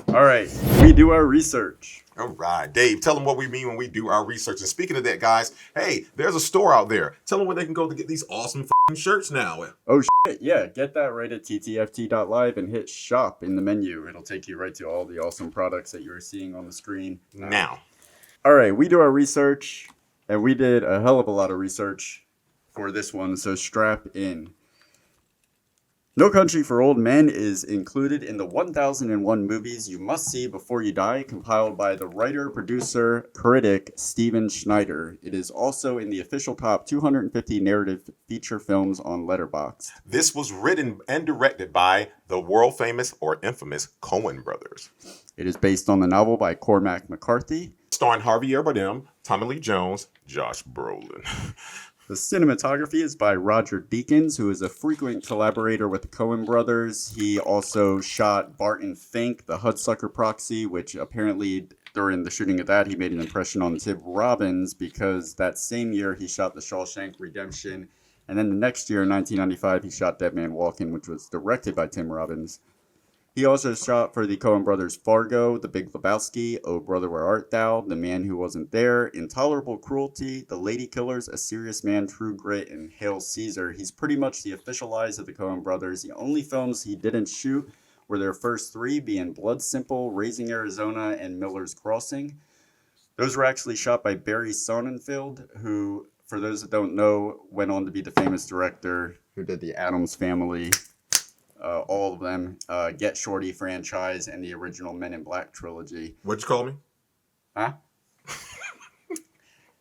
All right, we do our research. All right, Dave, tell them what we mean when we do our research. And speaking of that, guys, hey, there's a store out there. Tell them where they can go to get these awesome shirts now. Oh, shit, yeah, get that right at ttft.live and hit shop in the menu. It'll take you right to all the awesome products that you're seeing on the screen. Now. All right, we do our research, and we did a hell of a lot of research for this one, so strap in. No Country for Old Men is included in the 1001 movies you must see before you die, compiled by the writer, producer, critic Steven Schneider. It is also in the official top 250 narrative feature films on Letterboxd. This was written and directed by the world famous or infamous Coen brothers. It is based on the novel by Cormac McCarthy. Starring Javier Bardem, Tommy Lee Jones, Josh Brolin. The cinematography is by Roger Deakins, who is a frequent collaborator with the Coen brothers. He also shot Barton Fink, the Hudsucker Proxy, which apparently during the shooting of that, he made an impression on Tim Robbins because that same year he shot The Shawshank Redemption. And then the next year, in 1995, he shot Dead Man Walking, which was directed by Tim Robbins. He also shot for the Coen brothers Fargo, The Big Lebowski, Oh Brother Where Art Thou, The Man Who Wasn't There, Intolerable Cruelty, The Lady Killers, A Serious Man, True Grit, and Hail Caesar. He's pretty much the official eyes of the Coen brothers. The only films he didn't shoot were their first three, being Blood Simple, Raising Arizona, and Miller's Crossing. Those were actually shot by Barry Sonnenfeld, who, for those that don't know, went on to be the famous director who did The Addams Family, all of them, Get Shorty franchise, and the original Men in Black trilogy. What'd you call me? Huh?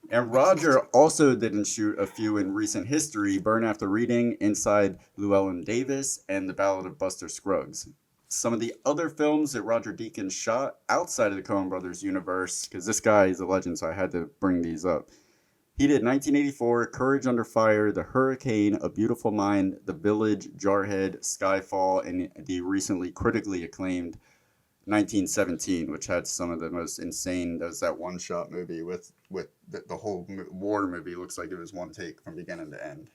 And Roger also didn't shoot a few in recent history: Burn After Reading, Inside Llewellyn Davis, and The Ballad of Buster Scruggs. Some of the other films that Roger Deakins shot outside of the Coen brothers universe, because this guy is a legend, so I had to bring these up. He did 1984, Courage Under Fire, The Hurricane, A Beautiful Mind, The Village, Jarhead, Skyfall, and the recently critically acclaimed 1917, which had some of the most insane. There's that one-shot movie with the whole war movie looks like it was one take from beginning to end.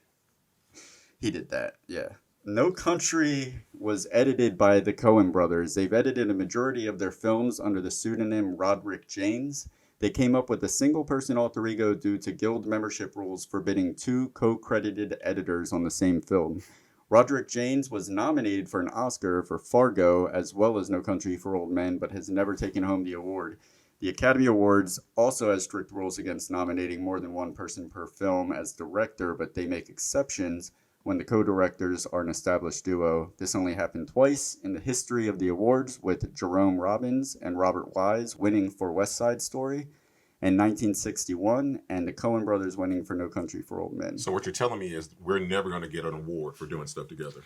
He did that, yeah. No Country was edited by the Coen brothers. They've edited a majority of their films under the pseudonym Roderick James. They came up with a single-person alter ego due to guild membership rules forbidding two co-credited editors on the same film. Roderick James was nominated for an Oscar for Fargo as well as No Country for Old Men, but has never taken home the award. The Academy Awards also has strict rules against nominating more than one person per film as director, but they make exceptions when the co-directors are an established duo. This only happened twice in the history of the awards, with Jerome Robbins and Robert Wise winning for West Side Story in 1961, and the Coen brothers winning for No Country for Old Men. So what you're telling me is we're never going to get an award for doing stuff together.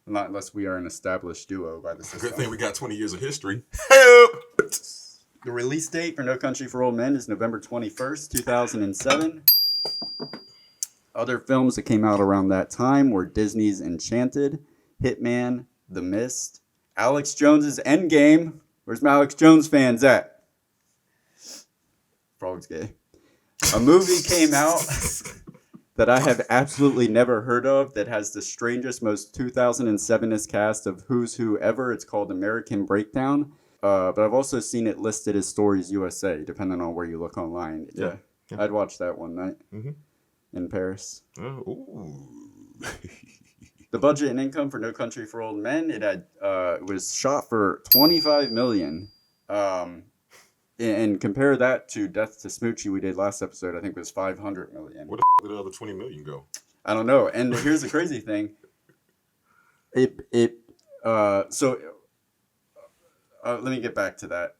Not unless we are an established duo by the system. Good thing we got 20 years of history. The release date for No Country for Old Men is November 21st, 2007. Other films that came out around that time were Disney's Enchanted, Hitman, The Mist, Alex Jones's Endgame. Where's my Alex Jones fans at? Frog's gay. A movie came out that I have absolutely never heard of that has the strangest, most 2007-ist cast of Who's Who ever. It's called American Breakdown. But I've also seen it listed as Stories USA, depending on where you look online. Yeah. I'd watch that one night. Mm-hmm. In Paris. Ooh. The budget and income for No Country for Old Men, it was shot for $25 million. And compare that to Death to Smoochie we did last episode, I think it was $500 million. Where the did the other $20 million go? I don't know. And here's the crazy thing. Let me get back to that.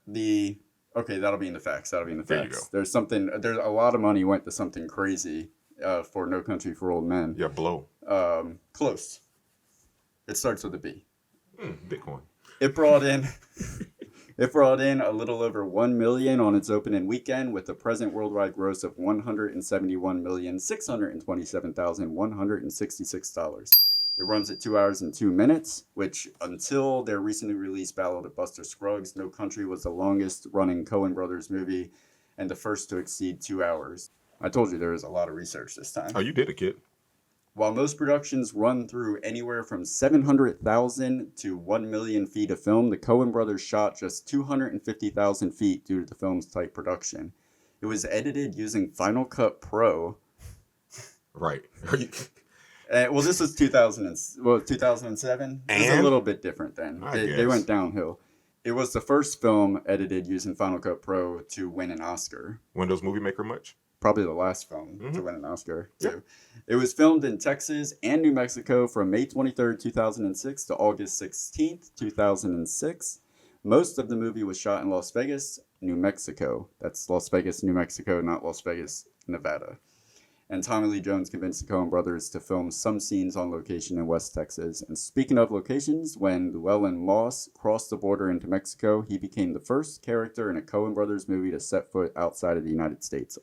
Okay, that'll be in the facts. There you go. There's a lot of money went to something crazy for No Country for Old Men. Yeah, blow. Close. It starts with a B. Bitcoin. It brought in a little over $1 million on its opening weekend, with a present worldwide gross of $171,627,166. It runs at 2 hours and 2 minutes, which until their recently released Ballad of Buster Scruggs, No Country was the longest running Coen brothers movie and the first to exceed 2 hours. I told you there was a lot of research this time. Oh, you did it, kid. While most productions run through anywhere from 700,000 to 1 million feet of film, the Coen brothers shot just 250,000 feet due to the film's tight production. It was edited using Final Cut Pro. Right. Well, this was 2007. It was a little bit different then. They went downhill. It was the first film edited using Final Cut Pro to win an Oscar. Windows Movie Maker much? Probably the last film to win an Oscar, too. It was filmed in Texas and New Mexico from May 23rd, 2006 to August 16th, 2006. Most of the movie was shot in Las Vegas, New Mexico. That's Las Vegas, New Mexico, not Las Vegas, Nevada. And Tommy Lee Jones convinced the Coen brothers to film some scenes on location in West Texas. And speaking of locations, when Llewellyn Moss crossed the border into Mexico, he became the first character in a Coen brothers movie to set foot outside of the United States.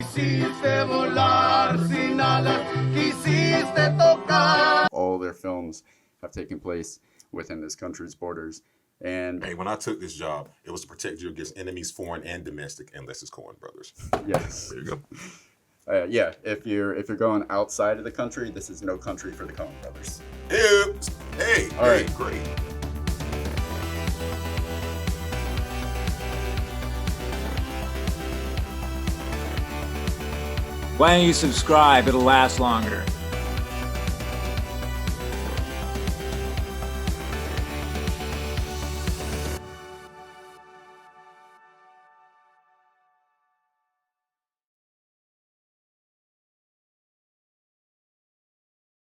All their films have taken place within this country's borders. And hey, when I took this job, it was to protect you against enemies, foreign and domestic, unless it's Coen brothers. Yes. There you go. Yeah, if you're going outside of the country, this is no country for the Coen brothers. Hey, all right, great. Why don't you subscribe? It'll last longer.